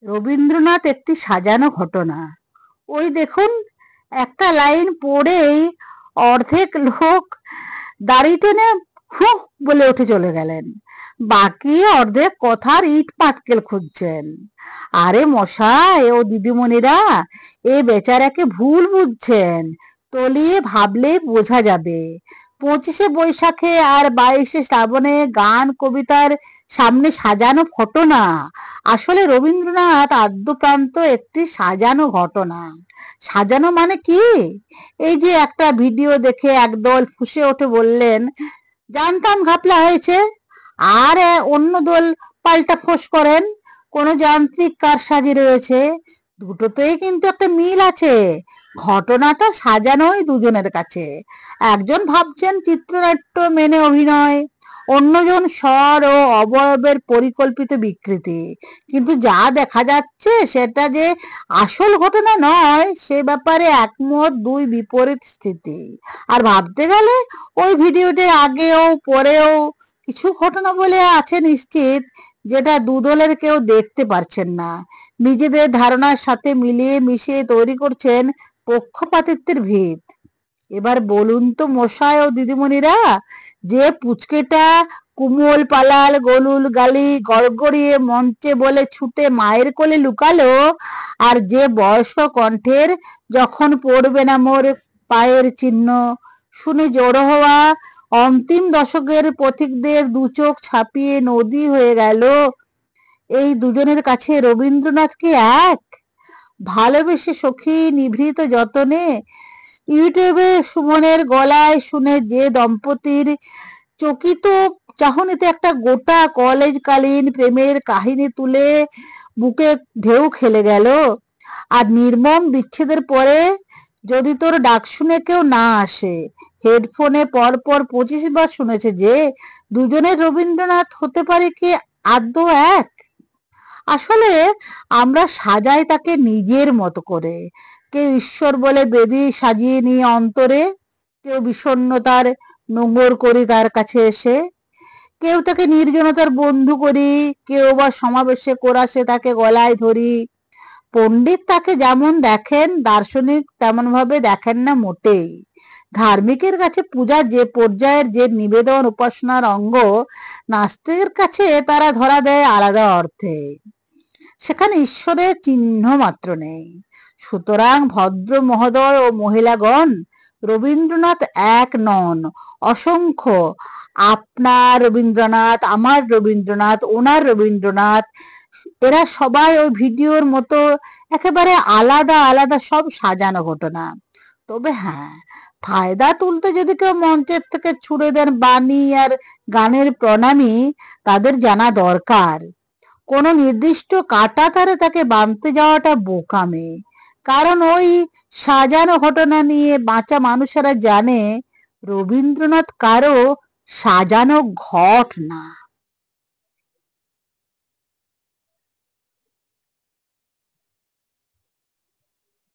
রবীন্দ্রনাথ একটি সাজানো ঘটনা। ওই দেখুন, একটা লাইন পড়েই অর্ধেক লোক দাড়ি টেনে হুঁ বলে উঠে চলে গেলেন, বাকি অর্ধেক কথার ইট পাটকেল খুঁজছেন। আরে মশাই ও দিদিমণিরা, এ বেচারাকে ভুল বুঝছেন। তলিয়ে ভাবলে বোঝা যাবে। 25শে বৈশাখে আর 22শে শ্রাবণে গান কবিতার সামনে সাজানো ফটো না, আসলে রবীন্দ্রনাথ আদ্যপ্রান্ত একটি সাজানো ঘটনা। সাজানো মানে কি? এই যে একটা ভিডিও দেখে একদল ফুঁসে ওঠে বললেন, জানতাম ঘাপলা হয়েছে, আর অন্য দল পাল্টা ফোঁস করেন কোনো যান্ত্রিক কারসাজি রয়েছে। দুটোতেই কিন্তু একটা মিল আছে। ঘটনাটা সাজানোই দুজনের কাছে। একজন ভাবছেন চিত্রনাট্য মেনে অভিনয়, অন্যজন স্বর ও অবয়বের পরিকল্পিত বিকৃতি। কিন্তু যা দেখা যাচ্ছে সেটা যে আসল ঘটনা নয়, সে ব্যাপারে একমত দুই বিপরীত স্থিতি। আর ভাবতে গেলে ওই ভিডিওতে আগেও পরেও কিছু ঘটনা বলে আছে নিশ্চিত, যেটা দুদলের কেউ দেখতে পারছেন না। নিজেদের ধারণার সাথে মিলিয়ে মিশিয়ে তৈরি করছেন পক্ষপাতিত্বের ভিত। এবার বলুন তো মশাই ও দিদিমণিরা, যে পুচকেটা কুমল পালাল গলুল গালি গড়গড়িয়ে মঞ্চে বলে ছুটে মায়ের কোলে লুকালো, আর যে বয়স্ক কণ্ঠের যখন পড়বে না মোর পায়ের চিহ্ন শুনে জড়ো হওয়া অন্তিম দশকের পথিকদের দু চোখ ছাপিয়ে নদী হয়ে গেল, এই দুজনের কাছে রবীন্দ্রনাথ কি এক? ভালোবেসে সখী নিভৃত যতনে ইউটিউবে সুমনের গলায় শুনে যে দম্পতির চকিত চাহনিতে একটা গোটা কলেজকালীন প্রেমের কাহিনী তুলে বুকে ঢেউ খেলে গেল, আর নির্মম বিচ্ছেদের পরে যদি তোর ডাক শুনে কেউ না আসে, হেডফোনে পরপর 25 বার শুনেছে যে দুজনের রবীন্দ্রনাথ হতে পারে কি আদৌ এক? আসলে আমরা সাজাই তাকে নিজের মতো করে। কেউ ঈশ্বর বলে বেদি সাজিয়ে নিয়ে অন্তরে, কেউ বিষণ্ণতার নোঙর করি তার কাছে এসে, কেউ তাকে নির্জনতার বন্ধু করি, কেউ বা সমাবেশে কোরাসে তাকে গলায় ধরি। পণ্ডিত তাকে যেমন দেখেন, দার্শনিক তেমন ভাবে দেখেন না মোটেই। ধার্মিকের কাছে পূজা যে পর্যায়ের, যে নিবেদন উপাসনার অঙ্গ, নাস্তিকের কাছে তারা ধরা দেয় আলাদা অর্থে। সেখানে ঈশ্বরের চিহ্ন মাত্র নেই। সুতরাং ভদ্র মহোদয় ও মহিলাগণ, রবীন্দ্রনাথ এক নন, অসংখ্য। আপনার রবীন্দ্রনাথ, আমার রবীন্দ্রনাথ, ওনার রবীন্দ্রনাথ, এরা সবাই ওই ভিডিওর মতো একেবারে আলাদা আলাদা সব সাজানো ঘটনা। তবে হ্যাঁ, ফায়দা তুলতে যদি কেউ মঞ্চের থেকে ছুড়ে দেন বাণী আর গানের প্রণামী, তাদের জানা দরকার কোনো নির্দিষ্ট কাঁটাতারে তাকে বাঁধতে যাওয়াটা বোকামে। কারণ ওই সাজানো ঘটনা নিয়ে বাঁচা মানুষেরা জানে রবীন্দ্রনাথ কারো সাজানো ঘট না।